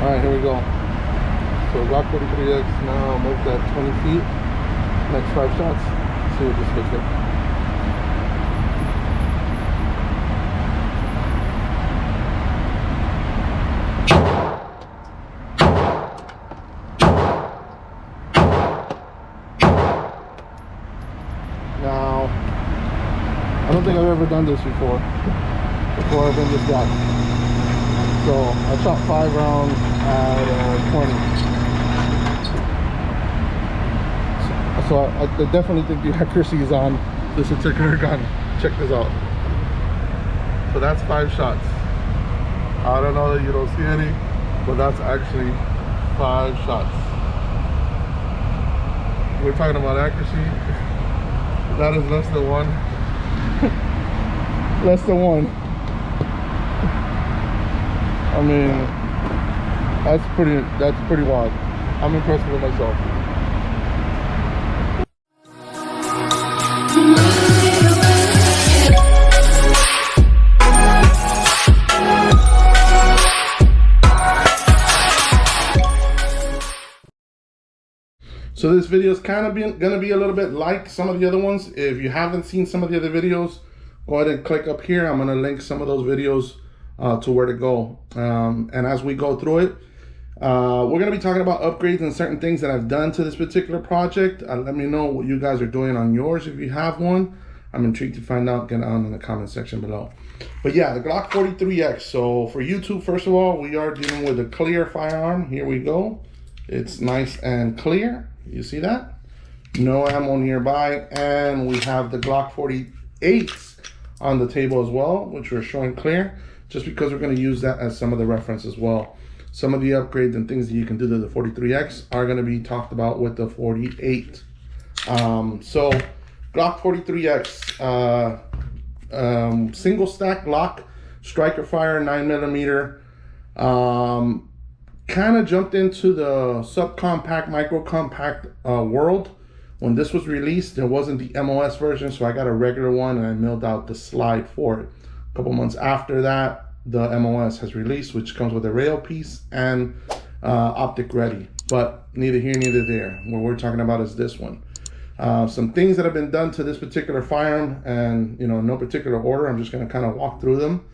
Alright, here we go. So Glock 43X now moved at 20 feet. Next 5 shots. Let's see what this looks like. Now, I don't think I've ever done this before I've been this Glock. So I shot 5 rounds at 20. So I definitely think the accuracy is on this particular gun. Check this out. So that's 5 shots. I don't know that you don't see any, but that's actually 5 shots. We're talking about accuracy. That is less than 1. Less than 1. I mean, that's pretty wild. I'm impressed with myself. So this video is kind of gonna be a little bit like some of the other ones. If you haven't seen some of the other videos, go ahead and click up here. I'm gonna link some of those videos to where to go. And as we go through it, we're gonna be talking about upgrades and certain things that I've done to this particular project. Let me know what you guys are doing on yours if you have one. I'm intrigued to find out. Get on in the comment section below. But yeah, the Glock 43X. So for YouTube, first of all, we are dealing with a clear firearm. Here we go. It's nice and clear. You see that? No ammo nearby. And we have the Glock 48s on the table as well, which we're showing clear, just because we're going to use that as some of the reference as well. Some of the upgrades and things that you can do to the 43X are going to be talked about with the 48. So Glock 43X, single stack Glock, striker fire, 9mm. Kind of jumped into the subcompact, micro compact world. When this was released, there wasn't the MOS version, so I got a regular one and I milled out the slide for it. A couple months after that, the MOS has released, which comes with a rail piece and Optic ready. But neither here, neither there. What we're talking about is this one. Some things that have been done to this particular firearm, and in no particular order, I'm just going to kind of walk through them.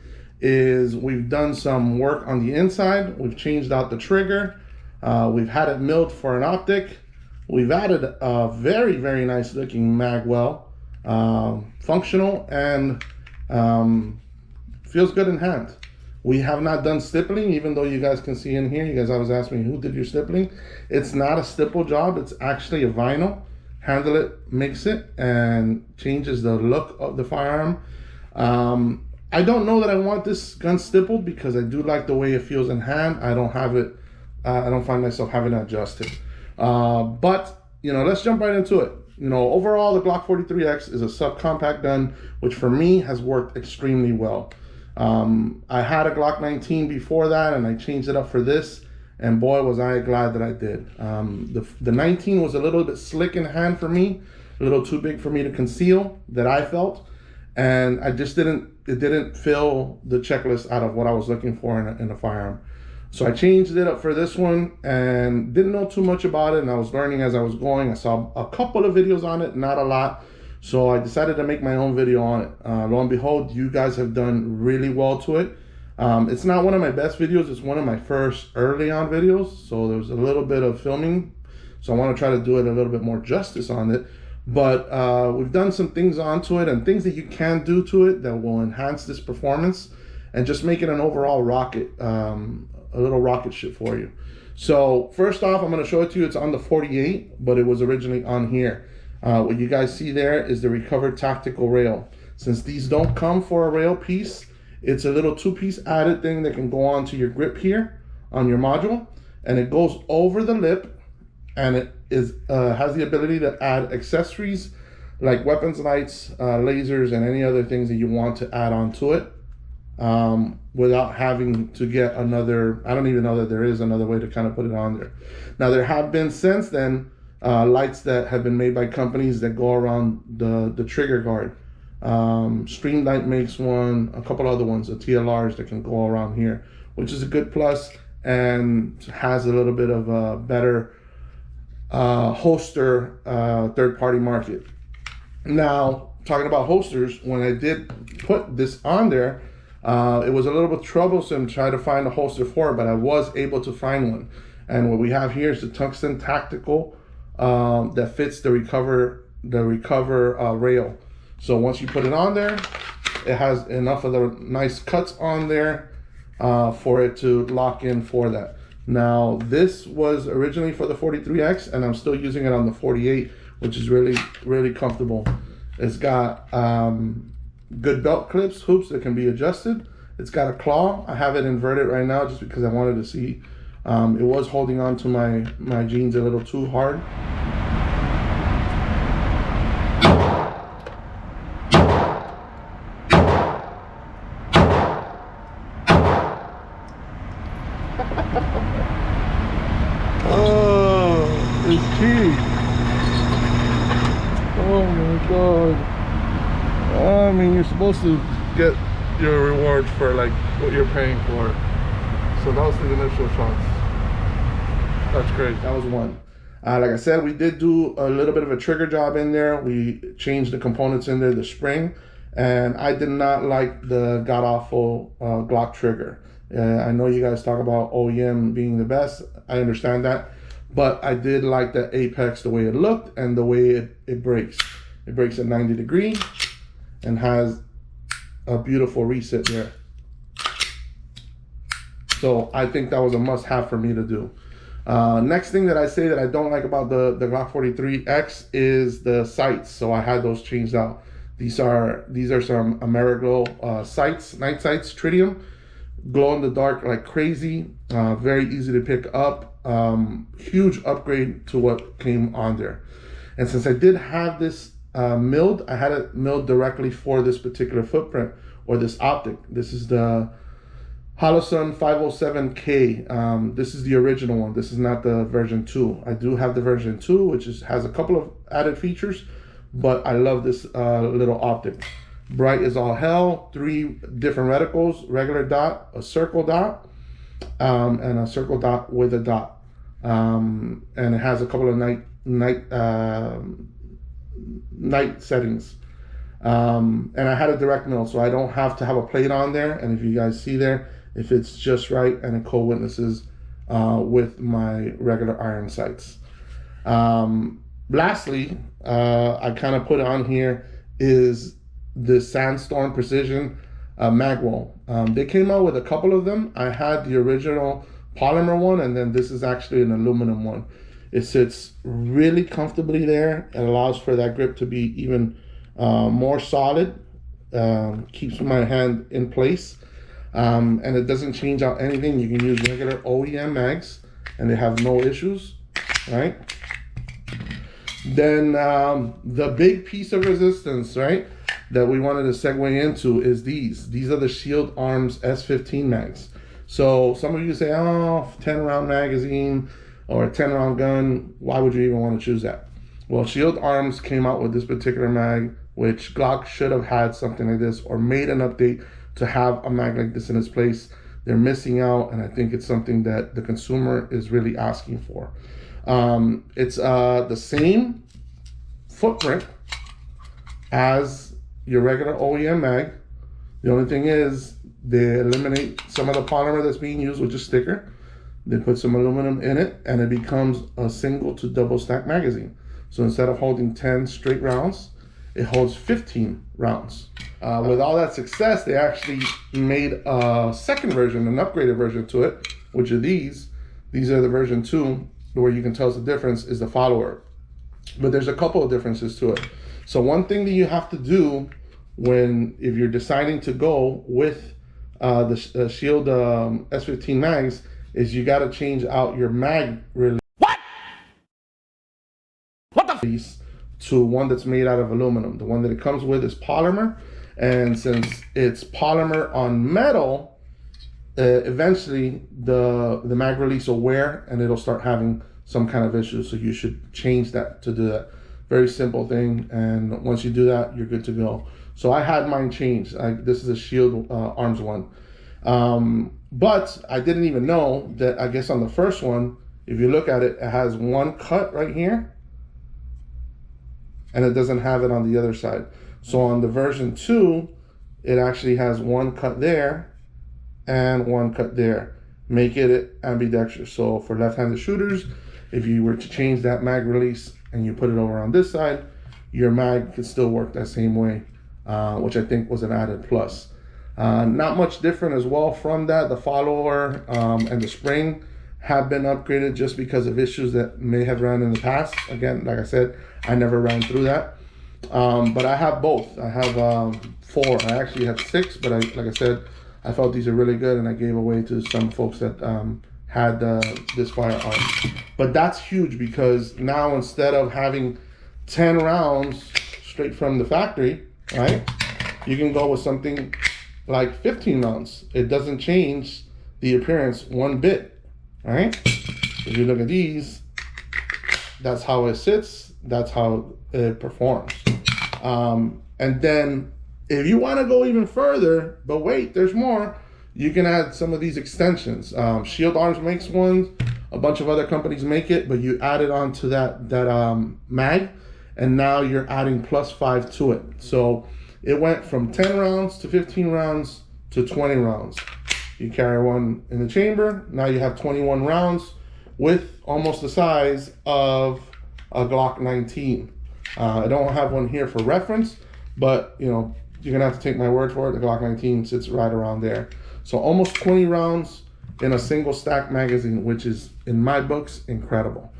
Is we've done some work on the inside. We've changed out the trigger. We've had it milled for an optic. We've added a very, very nice looking magwell, functional and feels good in hand. We have not done stippling, even though you guys can see in here. You guys always ask me, who did your stippling? It's not a stipple job. It's actually a vinyl. Handle it, mix it, and changes the look of the firearm. I don't know that I want this gun stippled because I do like the way it feels in hand. I don't have it, I don't find myself having to adjust it. But, let's jump right into it. Overall, the Glock 43X is a subcompact gun, which for me has worked extremely well. I had a Glock 19 before that, and I changed it up for this, and boy, was I glad that I did. The 19 was a little bit slick in hand for me, a little too big for me to conceal, that I felt. And I just it didn't fill the checklist out of what I was looking for in a firearm. So I changed it up for this one and didn't know too much about it, and I was learning as I was going. I saw a couple of videos on it, not a lot. So I decided to make my own video on it. Lo and behold, you guys have done really well to it. It's not one of my best videos. It's one of my first early on videos. So there was a little bit of filming. So I want to try to do it a little bit more justice on it. But we've done some things onto it and things that you can do to it that will enhance this performance and just make it an overall rocket, a little rocket ship for you. So first off, I'm going to show it to you. It's on the 48, but it was originally on here. What you guys see there is the recovered tactical rail. Since these don't come for a rail piece, it's a little 2-piece added thing that can go onto your grip here on your module, and it goes over the lip. And it has the ability to add accessories like weapons lights, lasers, and any other things that you want to add onto it without having to get another. I don't even know that there is another way to kind of put it on there. Now, there have been since then lights that have been made by companies that go around the trigger guard. Streamlight makes one, a couple other ones, the TLRs that can go around here, which is a good plus. and has a little bit of a better holster third-party market. Now, talking about holsters, when I did put this on there, it was a little bit troublesome trying to find a holster for it, but I was able to find one. And what we have here is the Tungsten Tactical that fits the recover rail. So once you put it on there, it has enough of the nice cuts on there for it to lock in for that. Now, this was originally for the 43X, and I'm still using it on the 48, which is really, really comfortable. It's got good belt clips, hoops that can be adjusted. It's got a claw. I have it inverted right now just because I wanted to see. It was holding on to my jeans a little too hard. Oh, it's key. Oh my God. I mean, you're supposed to get your reward for like what you're paying for. So that was the initial shots. That's great. That was one. Like I said, we did do a little bit of a trigger job in there. We changed the components in there, the spring, and I did not like the god-awful Glock trigger. I know you guys talk about OEM being the best. I understand that. But I did like the apex, the way it looked and the way it breaks. It breaks at 90 degrees and has a beautiful reset there. So I think that was a must-have for me to do. Next thing that I say that I don't like about the Glock 43X is the sights. So I had those changed out. These are some Ameriglow sights, night sights, tritium, glow in the dark like crazy. Very easy to pick up. Huge upgrade to what came on there. And since I did have this milled, I had it milled directly for this particular footprint or this optic. This is the Holosun 507K. This is the original one. This is not the version 2. I do have the version 2, which has a couple of added features, but I love this little optic. Bright as all hell. 3 different reticles, regular dot, a circle dot, and a circle dot with a dot. And it has a couple of night settings. And I had a direct mill, so I don't have to have a plate on there. And if you guys see there, if it's just right, and it co-witnesses with my regular iron sights. Lastly, I kind of put on here is the Sandstorm Precision magwell. They came out with a couple of them. I had the original polymer one, and then this is actually an aluminum one. It sits really comfortably there. It allows for that grip to be even more solid, keeps my hand in place, and it doesn't change out anything. You can use regular OEM mags and they have no issues, right? Then the big piece of resistance, right, that we wanted to segue into is these are the Shield Arms S15 mags. So some of you say, oh, 10 round magazine or a 10 round gun, why would you even want to choose that? Well, Shield Arms came out with this particular mag, which Glock should have had something like this or made an update to have a mag like this in its place. They're missing out, and I think it's something that the consumer is really asking for. It's the same footprint as your regular OEM mag. The only thing is they eliminate some of the polymer that's being used, which is sticker. They put some aluminum in it, and it becomes a single to double stack magazine. So instead of holding 10 straight rounds, it holds 15 rounds. With all that success, they actually made a second version, an upgraded version to it, which are these. These are the version 2, where you can tell the difference is the follower. But there's a couple of differences to it. So one thing that you have to do if you're deciding to go with the Shield S15 mags is you got to change out your mag release. What the to one that's made out of aluminum. The one that it comes with is polymer, and since it's polymer on metal, eventually the mag release will wear and it'll start having some kind of issue. So you should change that to do that. Very simple thing, and once you do that, you're good to go. So I had mine changed. This is a Shield Arms one. But I didn't even know that, I guess on the first one, if you look at it, it has one cut right here, and it doesn't have it on the other side. So on the version 2, it actually has one cut there and one cut there, make it ambidextrous. So for left-handed shooters, if you were to change that mag release and you put it over on this side, your mag could still work that same way, which I think was an added plus. Not much different as well from that. The follower and the spring have been upgraded just because of issues that may have run in the past. Again, like I said, I never ran through that. But I have both. I have 4. I actually have 6, but like I said, I felt these are really good, and I gave away to some folks that had this firearm. But that's huge, because now instead of having 10 rounds straight from the factory, right, you can go with something like 15 rounds. It doesn't change the appearance one bit, right? If you look at these, that's how it sits, that's how it performs. And then if you want to go even further, but wait, there's more, you can add some of these extensions. Shield Arms makes one, a bunch of other companies make it, but you add it onto that mag, and now you're adding +5 to it. So it went from 10 rounds to 15 rounds to 20 rounds. You carry one in the chamber, now you have 21 rounds with almost the size of a Glock 19. I don't have one here for reference, but you know, you're gonna have to take my word for it. The Glock 19 sits right around there. So almost 20 rounds in a single stack magazine, which is, in my books, incredible.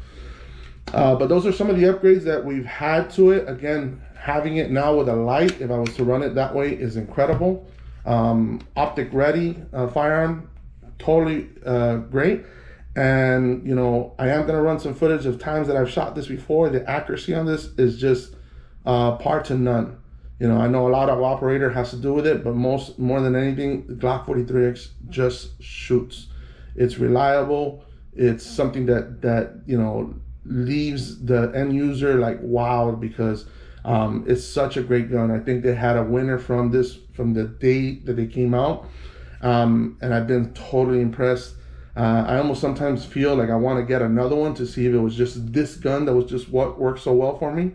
But those are some of the upgrades that we've had to it. Again, having it now with a light, if I was to run it that way, is incredible. Optic ready firearm, totally great. And you know, I am gonna run some footage of times that I've shot this before. The accuracy on this is just par to none. You know, I know a lot of operator has to do with it, but more than anything, the Glock 43X just shoots. It's reliable. It's something that you know, leaves the end user like wow, because it's such a great gun. I think they had a winner from the day that they came out, and I've been totally impressed. I almost sometimes feel like I want to get another one to see if it was just this gun that was just what worked so well for me.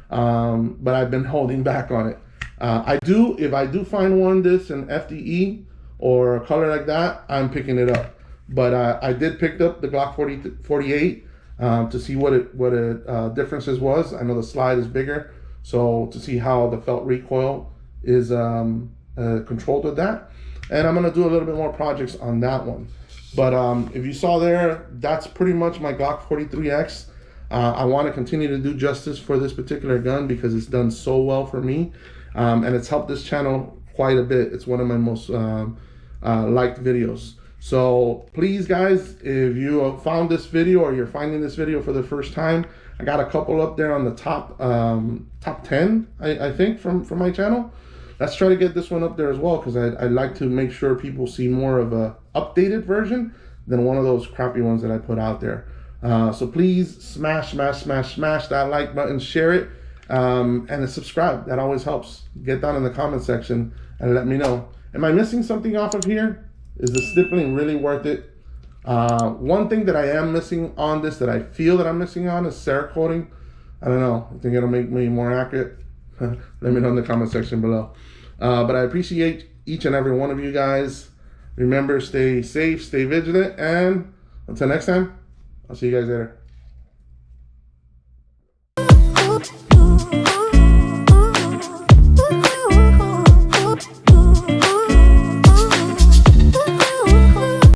But I've been holding back on it. If I do find one this in FDE or a color like that, I'm picking it up. But I did pick up the Glock 48 to see what it differences was. I know the slide is bigger, so to see how the felt recoil is controlled with that. And I'm gonna do a little bit more projects on that one. But if you saw there, that's pretty much my Glock 43X. I want to continue to do justice for this particular gun because it's done so well for me, and it's helped this channel quite a bit. It's one of my most liked videos. So please guys, if you found this video or you're finding this video for the first time, I got a couple up there on the top 10, I think, from my channel. Let's try to get this one up there as well, because I'd like to make sure people see more of a updated version than one of those crappy ones that I put out there. So please smash that like button, share it, and subscribe. That always helps. Get down in the comment section and let me know. Am I missing something off of here? Is the stippling really worth it? One thing that I am missing on this, that I feel that I'm missing on, is Cerakoting. I don't know. I think it'll make me more accurate. Let me know in the comment section below. But I appreciate each and every one of you guys. Remember, stay safe, stay vigilant, and until next time, I'll see you guys later.